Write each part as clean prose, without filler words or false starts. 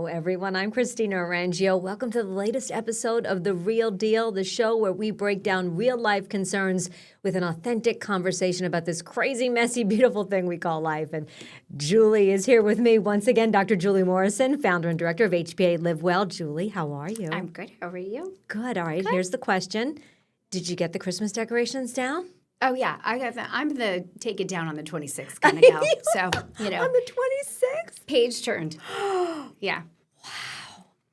Hello, everyone. I'm Christina Arangio. Welcome to the latest episode of The Real Deal, the show where we break down real-life concerns with an authentic conversation about this crazy, messy, beautiful thing we call life. And Julie is here with me once again, Dr. Julie Morrison, founder and director of HPA Live Well. Julie, how are you? I'm good. How are you? Good. All right. Good. Here's the question. Did you get the Christmas decorations down? Oh, yeah. I'm the take it down on the 26th kind of gal. So, On the 26th? page turned. Yeah. Wow.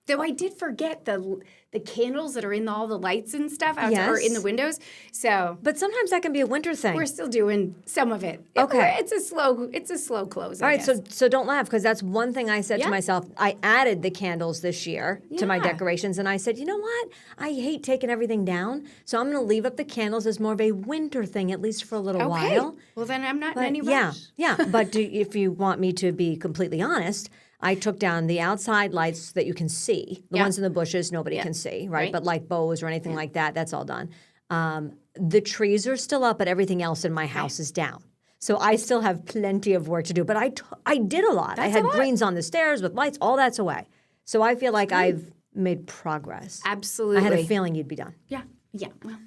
Though I did forget the candles that are in all the lights and stuff out Yes. or in the windows. So But sometimes that can be a winter thing. we're still doing some of it. Okay. It's a slow close. All I right, guess. so don't laugh, because that's one thing I said to Yeah. myself. I added the candles this year to my Yeah. decorations, and I said, you know what? I hate taking everything down, so I'm going to leave up the candles as more of a winter thing, at least for a little Okay. while. Well, then I'm not in But any yeah, rush. yeah. But if you want me to be completely honest, I took down the outside lights that you can see. The Yeah. ones in the bushes, nobody Yeah. can see, right? Right. But like bows or anything like that, that's all done. The trees are still up, but everything else in my house is down. So I still have plenty of work to do. But I did a lot. I That's had a lot. greens on the stairs with lights. All that's away. So I feel like I've made progress. Absolutely. I had a feeling you'd be done. Yeah. Yeah. Well,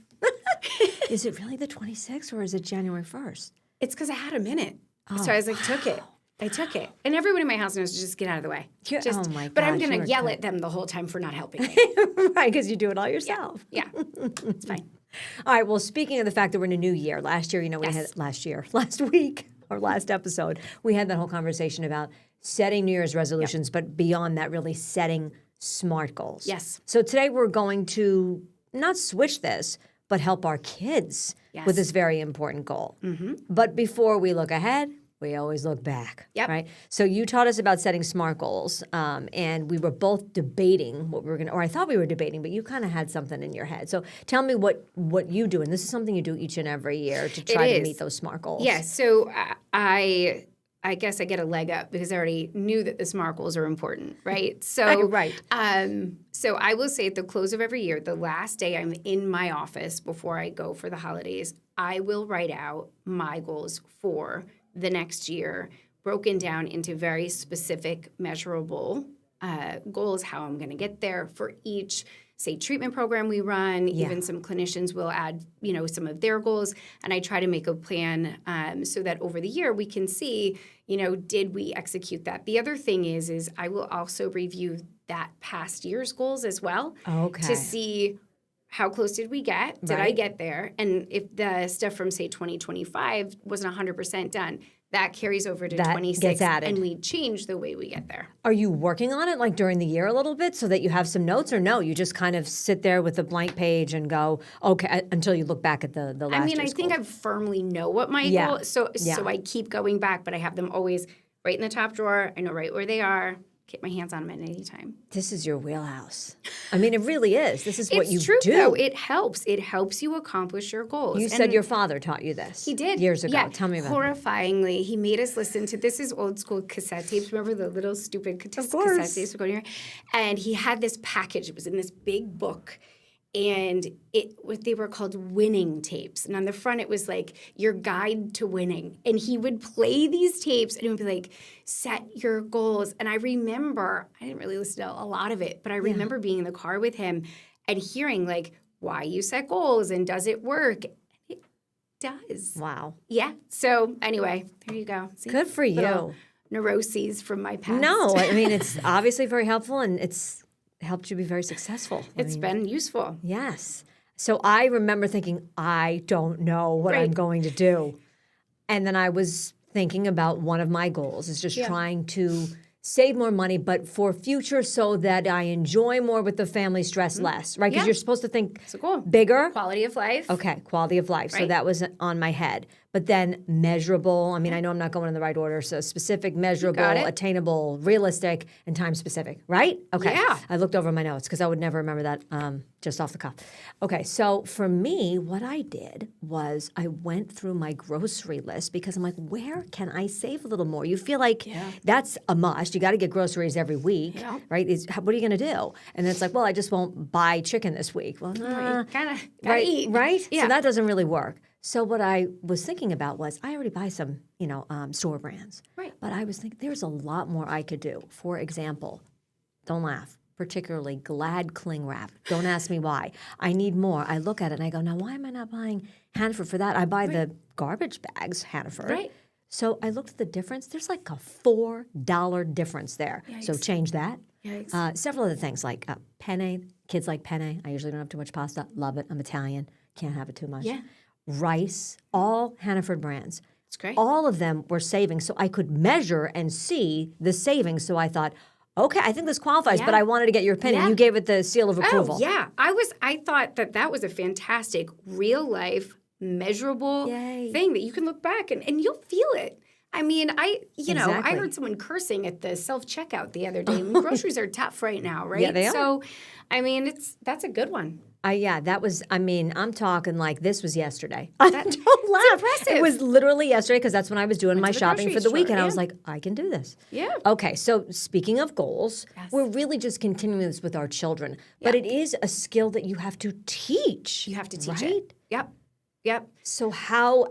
Is it really the 26th or is it January 1st? it's because I had a minute. So I was like, took it. I took it. And everyone in my house knows to just get out of the way. Oh my But I'm gosh, going you to are yell good. at them the whole time for not helping me. Right, because you do it all yourself. Yeah, it's fine. All right. Well, speaking of the fact that we're in a new year, last year, we had last week or last episode, we had that whole conversation about setting New Year's resolutions, but beyond that, really setting SMART goals. Yes. So today we're going to not switch this, but help our kids Yes. with this very important goal. But before we look ahead, we always look back, Yep. right? So you taught us about setting SMART goals, and we were both debating what we were going to, or I thought we were debating, but you kind of had something in your head. So tell me what you do, and this is something you do each and every year to try to is. meet those SMART goals. Yeah, so I guess I get a leg up because I already knew that the SMART goals are important, right? So Right. So I will say at the close of every year, the last day I'm in my office before I go for the holidays, I will write out my goals for the next year, broken down into very specific, measurable goals, how I'm going to get there for each, say, treatment program we run. Yeah. Even some clinicians will add, some of their goals. And I try to make a plan so that over the year we can see, did we execute that? The other thing is I will also review that past year's goals as well Okay. to see how close did we get? Did I Right. get there? And if the stuff from, say, 2025 wasn't 100% done, that carries over to That 26, gets added. and we change the way we get there. Are you working on it like during the year a little bit so that you have some notes, or no? You just kind of sit there with a blank page and go, okay, until you look back at the last I mean, I year's think goal. I firmly know what my Yeah. goal is. So Yeah. I keep going back, but I have them always right in the top drawer. I know right where they are. Get my hands on them at any time. This is your wheelhouse. I mean, it really is. This is what you It's true, do. though. It helps. It helps you accomplish your goals. You said your father taught you this. He did. Years ago. Yeah. Tell me about that. Horrifyingly, he made us listen to, this is old school cassette tapes. Remember the little stupid cassette tapes? And he had this package. It was in this big book. And they were called winning tapes. And on the front, it was like your guide to winning. And he would play these tapes and it would be like, set your goals. And I remember, I didn't really listen to a lot of it, but I remember being in the car with him and hearing like why you set goals and does it work? It does. Wow. Yeah. So anyway, there you go. See? Good for Little you. neuroses from my past. No, I mean, it's obviously very helpful, and it's helped you be very successful. It's been useful. Yes. So I remember thinking, I don't know what I'm Right. going to do. And then I was thinking about one of my goals is just trying to save more money, but for future so that I enjoy more with the family, stress less, right? Because Yeah. you're supposed to think So cool. bigger. Quality of life. Okay, quality of life. So Right. that was on my head. But then measurable, I mean, I know I'm not going in the right order. So specific, measurable, got it. attainable, realistic, and time specific, right? Okay. Yeah. I looked over my notes because I would never remember that just off the cuff. Okay, so for me, what I did was I went through my grocery list because I'm like, where can I save a little more? You feel like that's a must. You got to get groceries every week, Yeah. right? What are you going to do? And it's like, well, I just won't buy chicken this week. Well, Kind of gotta right, eat. right? Yeah. So that doesn't really work. So what I was thinking about was I already buy some, store brands. Right. But I was thinking there's a lot more I could do. For example, don't laugh, particularly Glad cling wrap. Don't ask me why. I need more. I look at it and I go, now why am I not buying Hannaford for that? I buy the garbage bags, Hannaford. Right. So I looked at the difference. There's like a $4 difference there. Yikes. So change that. Yikes. Several other things like penne. Kids like penne. I usually don't have too much pasta. Love it. I'm Italian. Can't have it too much. Yeah. Rice. All Hannaford brands. It's great. All of them were saving. So I could measure and see the savings. So I thought, okay, I think this qualifies, but I wanted to get your opinion. Yeah. You gave it the seal of approval. Oh, yeah. I thought that was a fantastic real life measurable thing that you can look back and you'll feel it. I mean, I heard someone cursing at the self-checkout the other day. I mean, groceries are tough right now, right? Yeah, they are. So, I mean, that's a good one. I'm talking like this was yesterday. Don't laugh. impressive. It was literally yesterday because that's when I was doing my to the shopping grocery for the store, weekend. I yeah. was like, I can do this. Yeah. Okay, so speaking of goals, we're really just continuing this with our children. But it is a skill that you have to teach. You have to teach right? it. Yep. So how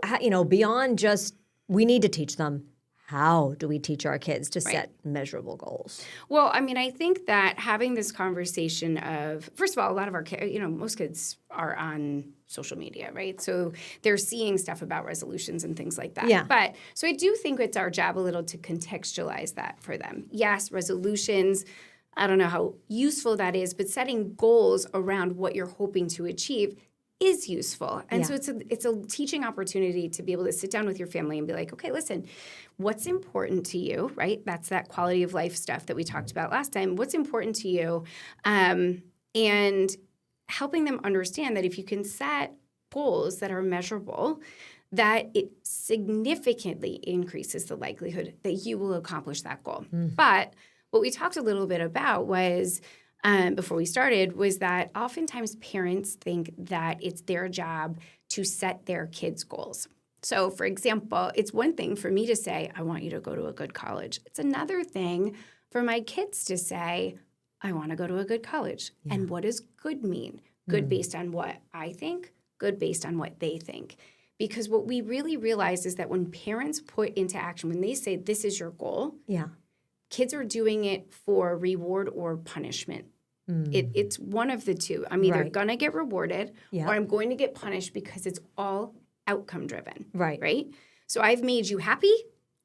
beyond just we need to teach them, how do we teach our kids to set measurable goals? Well, I mean, I think that having this conversation of, first of all, a lot of our kids, most kids are on social media, right? So they're seeing stuff about resolutions and things like that. Yeah. But so I do think it's our job a little to contextualize that for them. Yes, resolutions, I don't know how useful that is, but setting goals around what you're hoping to achieve is useful. And so it's a teaching opportunity to be able to sit down with your family and be like, okay, listen, what's important to you, right? That's that quality of life stuff that we talked about last time. What's important to you? And helping them understand that if you can set goals that are measurable, that it significantly increases the likelihood that you will accomplish that goal. But what we talked a little bit about was before we started was that oftentimes parents think that it's their job to set their kids' goals. So, for example, it's one thing for me to say, I want you to go to a good college. It's another thing for my kids to say, I want to go to a good college. Yeah. And what does good mean? Good based on what I think, good based on what they think. Because what we really realize is that when parents put into action, when they say, this is your goal, kids are doing it for reward or punishment. It's one of the two. I'm either going to get rewarded or I'm going to get punished because it's all outcome driven. Right? So I've made you happy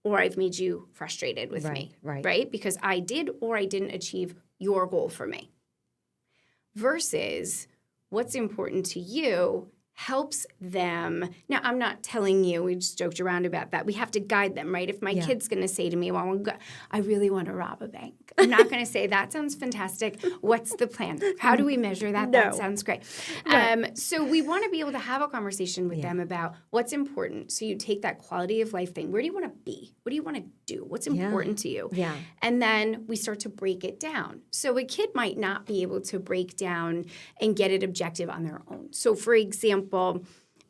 or I've made you frustrated with me. Right? Because I did or I didn't achieve your goal for me. Versus what's important to you helps them. Now, I'm not telling you, we just joked around about that. We have to guide them, right? If my kid's going to say to me, well, I really want to rob a bank. I'm not going to say, that sounds fantastic. What's the plan? How do we measure that? No. That sounds great. So we want to be able to have a conversation with them about what's important. So you take that quality of life thing. Where do you want to be? What do you want to do? What's important to you? And then we start to break it down. So a kid might not be able to break down and get it objective on their own. So for example,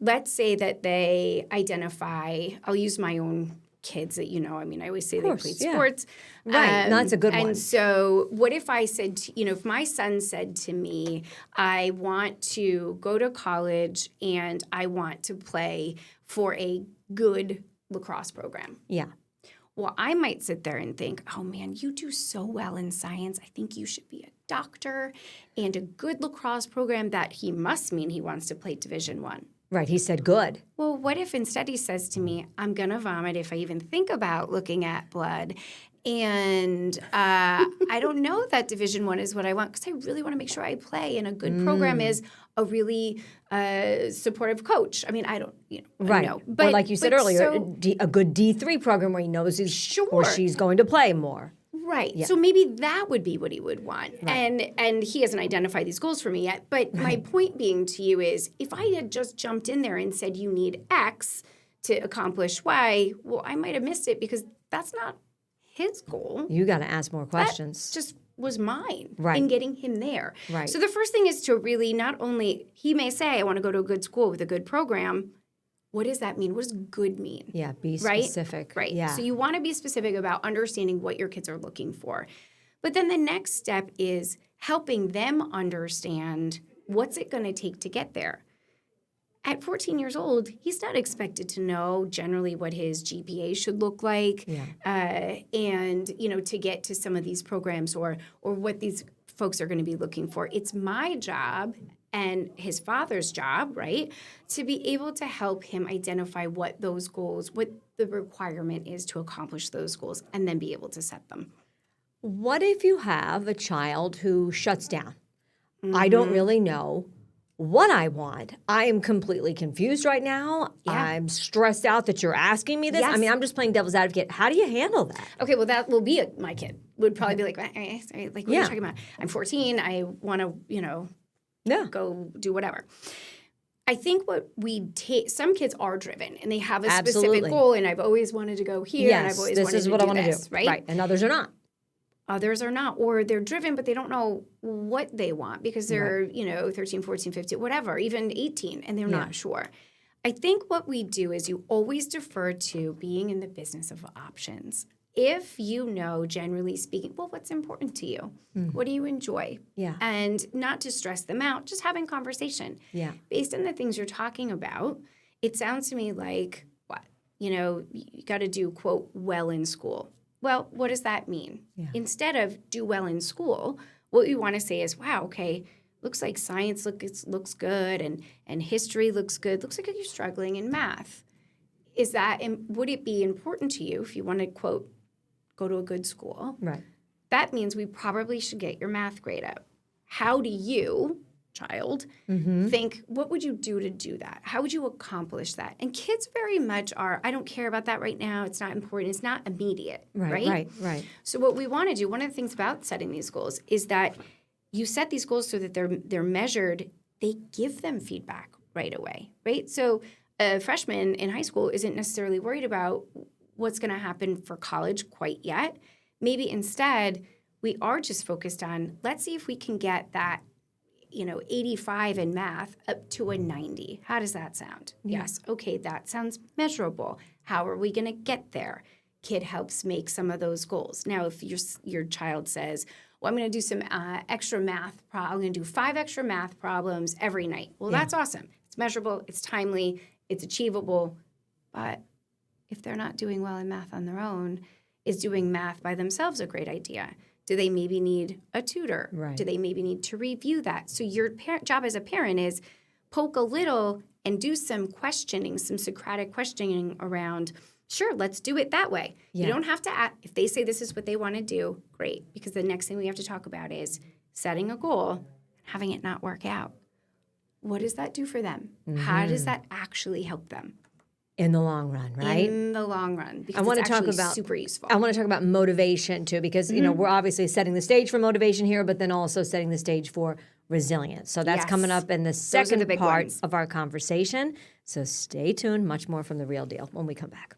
let's say that they identify, I'll use my own kids that, I always say they played sports. Right, that's a good one. And so what if I said, if my son said to me, I want to go to college and I want to play for a good lacrosse program. Yeah. Well, I might sit there and think, oh, man, you do so well in science. I think you should be a doctor and a good lacrosse program. That he must mean he wants to play Division I. Right. He said good. Well, what if instead he says to me, I'm going to vomit if I even think about looking at blood. And I don't know that Division I is what I want because I really want to make sure I play. And a good program is a really supportive coach. I mean, I don't, know. But like you said earlier, a good D3 program where he knows he's or she's going to play more. Right. Yeah. So maybe that would be what he would want. Right. And he hasn't identified these goals for me yet. But my point being to you is if I had just jumped in there and said you need X to accomplish Y, well, I might have missed it because that's not his goal. You got to ask more questions. That just was mine in getting him there. Right. So the first thing is to really not only, he may say, I want to go to a good school with a good program. What does that mean? What does good mean? Yeah, be specific. Right. Yeah. So you want to be specific about understanding what your kids are looking for. But then the next step is helping them understand what's it going to take to get there. At 14 years old, he's not expected to know generally what his GPA should look like, and to get to some of these programs or what these folks are going to be looking for. It's my job and his father's job, right, to be able to help him identify what those goals, what the requirement is to accomplish those goals, and then be able to set them. What if you have a child who shuts down? I don't really know what I want. I am completely confused right now. Yeah. I'm stressed out that you're asking me this. Yes. I mean, I'm just playing devil's advocate. How do you handle that? Okay, well, that will be my kid. Would probably be like, what are you talking about? I'm 14. I want to, go do whatever. I think what we take, some kids are driven and they have a specific goal, and I've always wanted to go here, and I've always wanted to do this. This is what I want to do, right? And others are not. Others are not, or they're driven, but they don't know what they want because they're, 13, 14, 15, whatever, even 18, and they're not sure. I think what we do is you always defer to being in the business of options. If you know, generally speaking, well, what's important to you? What do you enjoy? Yeah. And not to stress them out, just having conversation. Yeah. Based on the things you're talking about, it sounds to me like, what? You got to do, quote, well in school. Well, what does that mean? Yeah. Instead of do well in school, what we want to say is, wow, okay, looks like science looks good and history looks good. Looks like you're struggling in math. Would it be important to you if you want to, quote, go to a good school? Right. That means we probably should get your math grade up. How do you, child, think, what would you do to do that? How would you accomplish that? And kids very much are, I don't care about that right now. It's not important. It's not immediate, right? Right. So what we want to do, one of the things about setting these goals is that you set these goals so that they're measured. They give them feedback right away, right? So a freshman in high school isn't necessarily worried about what's going to happen for college quite yet. Maybe instead, we are just focused on, let's see if we can get that 85 in math up to a 90. How does that sound? Yeah. Yes. Okay, that sounds measurable. How are we going to get there? Kid helps make some of those goals. Now, if your child says, well, I'm going to do some extra math. I'm going to do 5 extra math problems every night. Well, that's awesome. It's measurable. It's timely. It's achievable. But if they're not doing well in math on their own, is doing math by themselves a great idea? Do they maybe need a tutor? Right. Do they maybe need to review that? So your job as a parent is poke a little and do some questioning, some Socratic questioning around, sure, let's do it that way. Yeah. You don't have to ask. If they say this is what they want to do, great. Because the next thing we have to talk about is setting a goal, having it not work out. What does that do for them? How does that actually help them? In the long run, right? In the long run, because it's actually super useful. I want to talk about motivation, too, because, we're obviously setting the stage for motivation here, but then also setting the stage for resilience. So that's coming up in the second part of our conversation. So stay tuned. Much more from The Real Deal when we come back.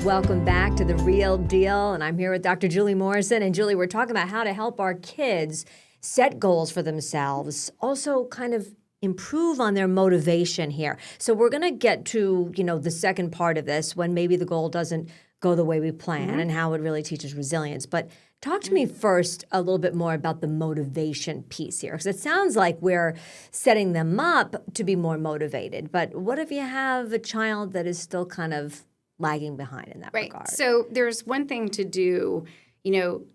Welcome back to The Real Deal, and I'm here with Dr. Julie Morrison. And Julie, we're talking about how to help our kids set goals for themselves, also kind of improve on their motivation here. So we're going to get to, the second part of this when maybe the goal doesn't go the way we plan and how it really teaches resilience. But talk to me first a little bit more about the motivation piece here, because it sounds like we're setting them up to be more motivated. But what if you have a child that is still kind of lagging behind in that regard? So there's one thing to do,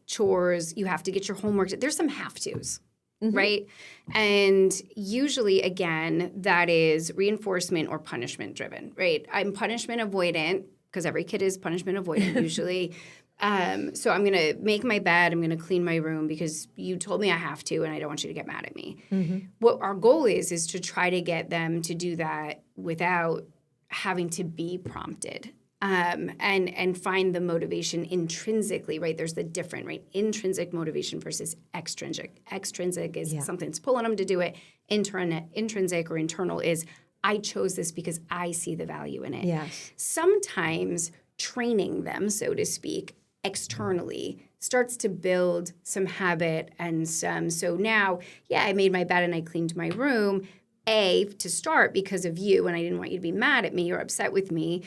chores, you have to get your homework. There's some have-tos, right? And usually, again, that is reinforcement or punishment driven, right? I'm punishment avoidant because every kid is punishment avoidant usually. So I'm going to make my bed. I'm going to clean my room because you told me I have to, and I don't want you to get mad at me. What our goal is to try to get them to do that without having to be prompted. and find the motivation intrinsically, right? There's the different, right? Intrinsic motivation versus extrinsic. Extrinsic is something's pulling them to do it. Intrinsic or internal is I chose this because I see the value in it. Yes. Sometimes training them, so to speak, externally starts to build some habit and so now, I made my bed and I cleaned my room, to start because of you, and I didn't want you to be mad at me or upset with me.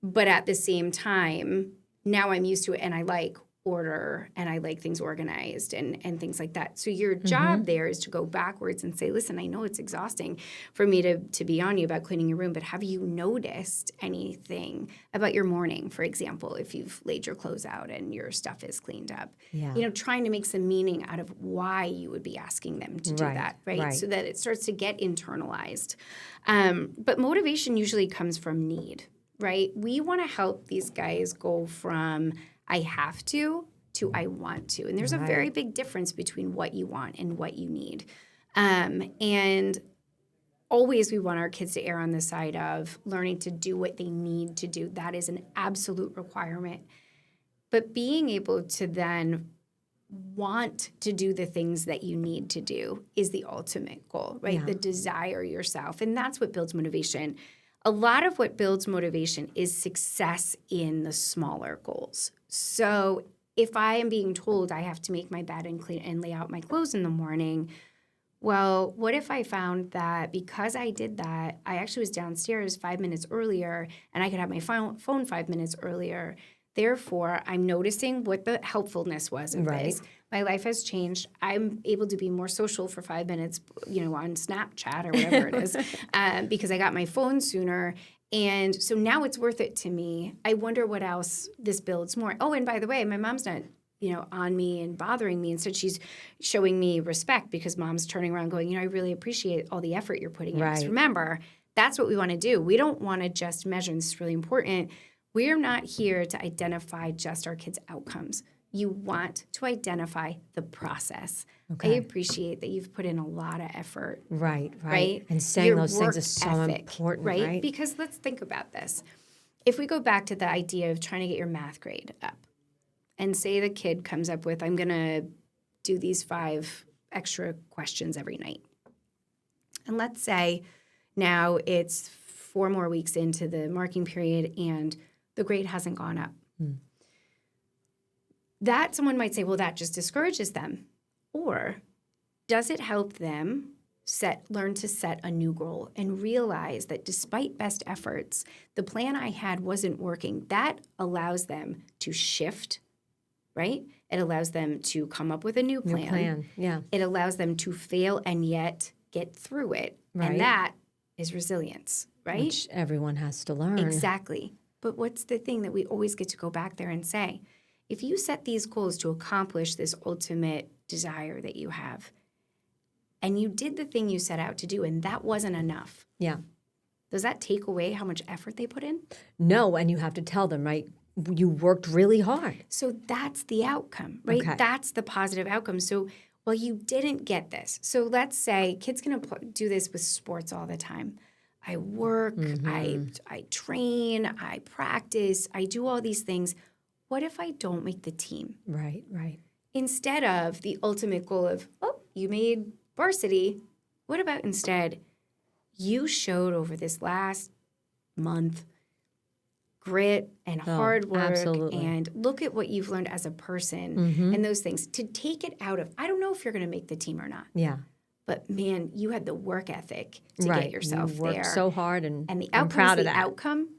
But at the same time, now I'm used to it and I like order and I like things organized and things like that. So your job there is to go backwards and say, listen, I know it's exhausting for me to be on you about cleaning your room, but have you noticed anything about your morning, for example, if you've laid your clothes out and your stuff is cleaned up? Yeah. Trying to make some meaning out of why you would be asking them to do that, right? So that it starts to get internalized. But motivation usually comes from need. Right? We want to help these guys go from I have to I want to. And there's a very big difference between what you want and what you need. And always we want our kids to err on the side of learning to do what they need to do. That is an absolute requirement. But being able to then want to do the things that you need to do is the ultimate goal, right? Yeah. The desire yourself. And that's what builds motivation. A lot of what builds motivation is success in the smaller goals. So if I am being told I have to make my bed and clean and lay out my clothes in the morning, well, what if I found that because I did that, I actually was downstairs 5 minutes earlier and I could have my phone 5 minutes earlier. Therefore, I'm noticing what the helpfulness was of this. My life has changed. I'm able to be more social for 5 minutes, on Snapchat or whatever it is, because I got my phone sooner. And so now it's worth it to me. I wonder what else this builds more. Oh, and by the way, my mom's not, on me and bothering me. Instead, she's showing me respect because mom's turning around going, I really appreciate all the effort you're putting in. Because remember, that's what we want to do. We don't want to just measure, and this is really important. We're not here to identify just our kids' outcomes. You want to identify the process. I appreciate that you've put in a lot of effort. Right? And saying Your those things work is so ethic, important, right? Because let's think about this. If we go back to the idea of trying to get your math grade up, and say the kid comes up with, I'm going to do these 5 extra questions every night. And let's say now it's 4 more weeks into the marking period and the grade hasn't gone up. That someone might say, well, that just discourages them. Or does it help them learn to set a new goal and realize that despite best efforts, the plan I had wasn't working? That allows them to shift, right? It allows them to come up with a new plan. It allows them to fail and yet get through it. And that is resilience, right? Which everyone has to learn. Exactly. But what's the thing that we always get to go back there and say? If you set these goals to accomplish this ultimate desire that you have, and you did the thing you set out to do, and that wasn't enough. Does that take away how much effort they put in? No, and you have to tell them, right? You worked really hard. So that's the outcome, right? That's the positive outcome. So, well, you didn't get this. So let's say kids can do this with sports all the time. I work, I train, I practice, I do all these things. What if I don't make the team? Right. Instead of the ultimate goal of, oh, you made varsity, what about instead you showed over this last month grit and hard work and look at what you've learned as a person and those things to take it out of, I don't know if you're going to make the team or not. But man, you had the work ethic to get yourself you worked there. So hard and the I'm outcome proud is of the that. outcome.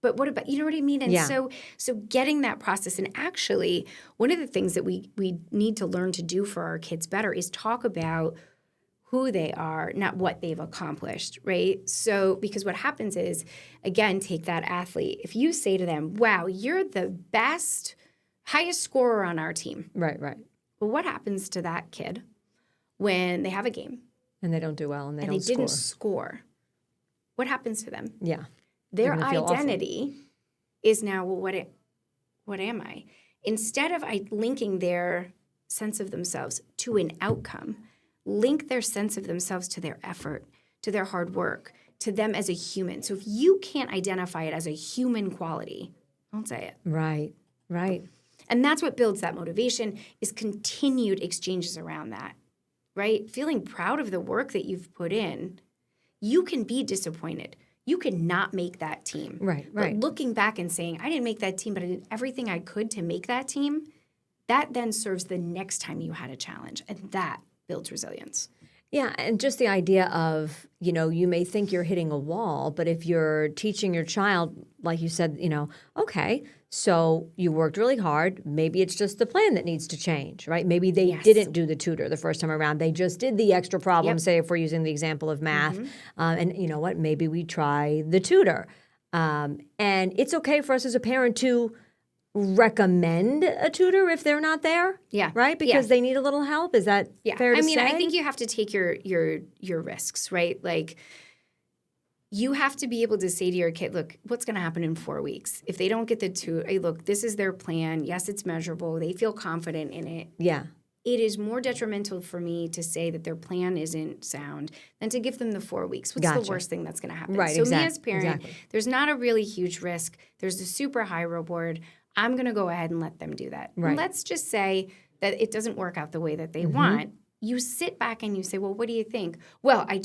But what about, you know what I mean? And so getting that process, and actually one of the things that we need to learn to do for our kids better is talk about who they are, not what they've accomplished, right? So because what happens is, again, take that athlete. If you say to them, wow, you're the best, highest scorer on our team. Right. Well, what happens to that kid when they have a game? And they don't do well and they don't didn't score. What happens to them? Their feel identity is now, well, what am I? Instead of linking their sense of themselves to an outcome, link their sense of themselves to their effort, to their hard work, to them as a human. So if you can't identify it as a human quality, don't say it. Right, right. And that's what builds that motivation, is continued exchanges around that, right? Feeling proud of the work that you've put in. You can be disappointed. You can not make that team. Right. But looking back and saying, I didn't make that team, but I did everything I could to make that team, that then serves the next time you had a challenge. And that builds resilience. Yeah, and just the idea of, you may think you're hitting a wall, but if you're teaching your child, like you said, okay, so you worked really hard. Maybe it's just the plan that needs to change, right? Maybe they didn't do the tutor the first time around. They just did the extra problem, say if we're using the example of math. And you know what? Maybe we try the tutor. And it's okay for us as a parent to recommend a tutor if they're not there, right? Because they need a little help. Is that fair to say? I think you have to take your risks, right? Like, you have to be able to say to your kid, look, what's going to happen in 4 weeks? If they don't get the tutor, hey, look, this is their plan. Yes, it's measurable. They feel confident in it. Yeah. It is more detrimental for me to say that their plan isn't sound than to give them the 4 weeks. What's the worst thing that's going to happen? Right, so me as parent, there's not a really huge risk. There's a super high reward. I'm going to go ahead and let them do that. Right. Let's just say that it doesn't work out the way that they want. You sit back and you say, well, what do you think? Well, it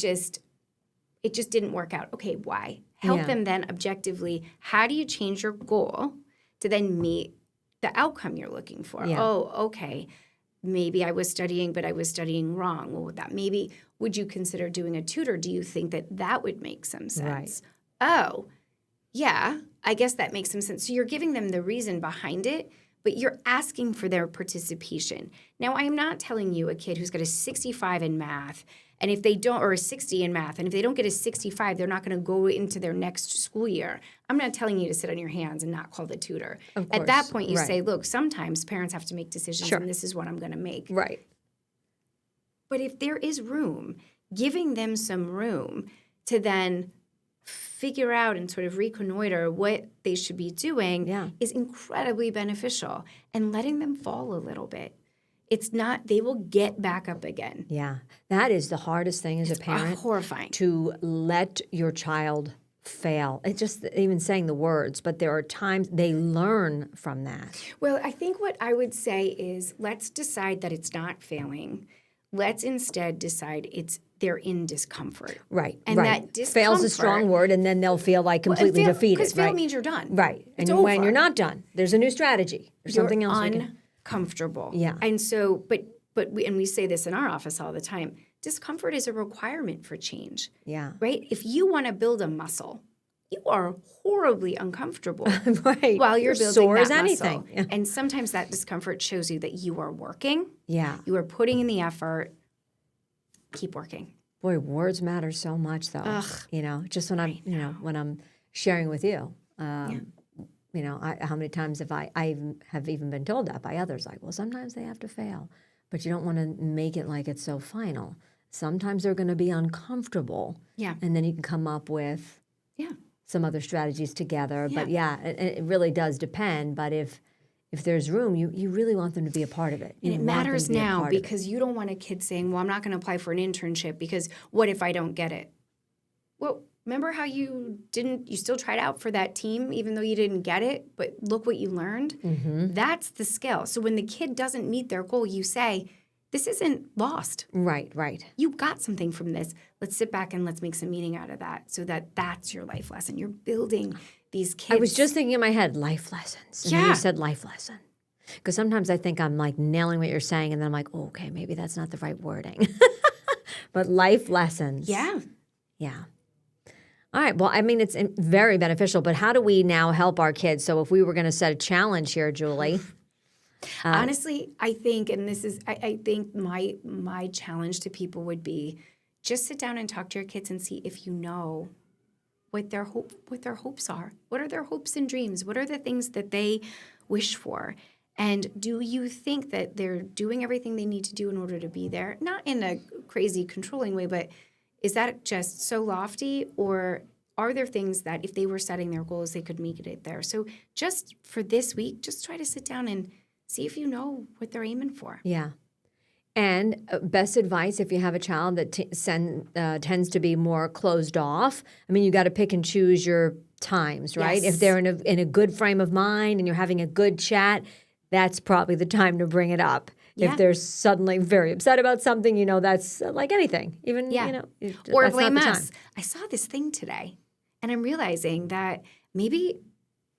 just didn't work out. Okay, why? Help them then objectively. How do you change your goal to then meet the outcome you're looking for? Yeah. Oh, okay. Maybe I was studying, but I was studying wrong. Well, would you consider doing a tutor? Do you think that would make some sense? Right. Oh, yeah, I guess that makes some sense. So you're giving them the reason behind it, but you're asking for their participation. Now, I am not telling you a kid who's got a 65 in math, and if they don't, or a 60 in math, and if they don't get a 65, they're not going to go into their next school year. I'm not telling you to sit on your hands and not call the tutor. Of course. At that point, you say, look, sometimes parents have to make decisions, and this is what I'm going to make. Right. But if there is room, giving them some room to then figure out and sort of reconnoiter what they should be doing is incredibly beneficial. And letting them fall a little bit. It's not, they will get back up again. Yeah. That is the hardest thing as a parent. Horrifying. To let your child fail. It's just even saying the words, but there are times they learn from that. Well, I think what I would say is, let's decide that it's not failing. Let's instead decide they're in discomfort. Right. And that discomfort. Fail's a strong word, and then they'll feel like completely defeated. Because fail means you're done. Right. It's and over. when you're not done, there's a new strategy. There's something else. Uncomfortable. Yeah. And so, but we say this in our office all the time. Discomfort is a requirement for change. Yeah. Right? If you want to build a muscle, you are horribly uncomfortable right. while you're building sore that as anything. muscle. Yeah. And sometimes that discomfort shows you that you are working. Yeah. You are putting in the effort. Keep working. Boy, words matter so much, though. Ugh. Just when when I'm sharing with you, how many times have I have even been told that by others? Like, well, sometimes they have to fail, but you don't want to make it like it's so final. Sometimes they're going to be uncomfortable. Yeah. And then you can come up with some other strategies together. Yeah. But it really does depend. But if there's room, you really want them to be a part of it. And it matters now because you don't want a kid saying, well, I'm not going to apply for an internship because what if I don't get it? Well, remember how you still tried out for that team even though you didn't get it, but look what you learned? Mm-hmm. That's the skill. So when the kid doesn't meet their goal, you say, this isn't lost. Right. You got something from this. Let's sit back and let's make some meaning out of that so that's your life lesson. You're building these kids. I was just thinking in my head, life lessons. And then you said life lesson. Because sometimes I think I'm like nailing what you're saying, and then I'm like, oh, okay, maybe that's not the right wording. But life lessons. Yeah. All right. Well, I mean, it's very beneficial, but how do we now help our kids? So if we were going to set a challenge here, Julie. Honestly, I think, and this is, I think my challenge to people would be just sit down and talk to your kids and see if you know what their hopes are. What are their hopes and dreams? What are the things that they wish for? And do you think that they're doing everything they need to do in order to be there? Not in a crazy controlling way, but is that just so lofty? Or are there things that if they were setting their goals, they could make it there? So just for this week, just try to sit down and see if you know what they're aiming for. Yeah. And best advice if you have a child that tends to be more closed off. I mean, you got to pick and choose your times, right? Yes. If they're in a good frame of mind and you're having a good chat, that's probably the time to bring it up. Yeah. If they're suddenly very upset about something, that's like anything. Even, Or that's blame not the us. time. I saw this thing today, and I'm realizing that maybe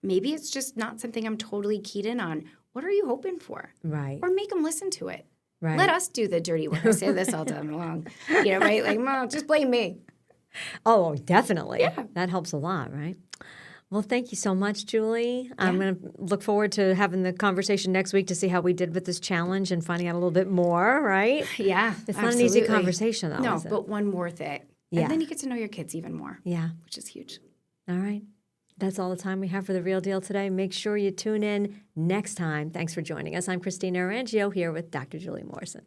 it's just not something I'm totally keyed in on. What are you hoping for? Right. Or make them listen to it. Right. Let us do the dirty work. I say this all time long. Right? Like, Mom, just blame me. Oh, definitely. Yeah. That helps a lot, right? Well, thank you so much, Julie. I'm going to look forward to having the conversation next week to see how we did with this challenge and finding out a little bit more, right? Yeah, It's not an easy conversation, though, No, is it? but one worth it. Yeah. And then you get to know your kids even more. Yeah. Which is huge. All right. That's all the time we have for The Real Deal today. Make sure you tune in next time. Thanks for joining us. I'm Christina Arangio here with Dr. Julie Morrison.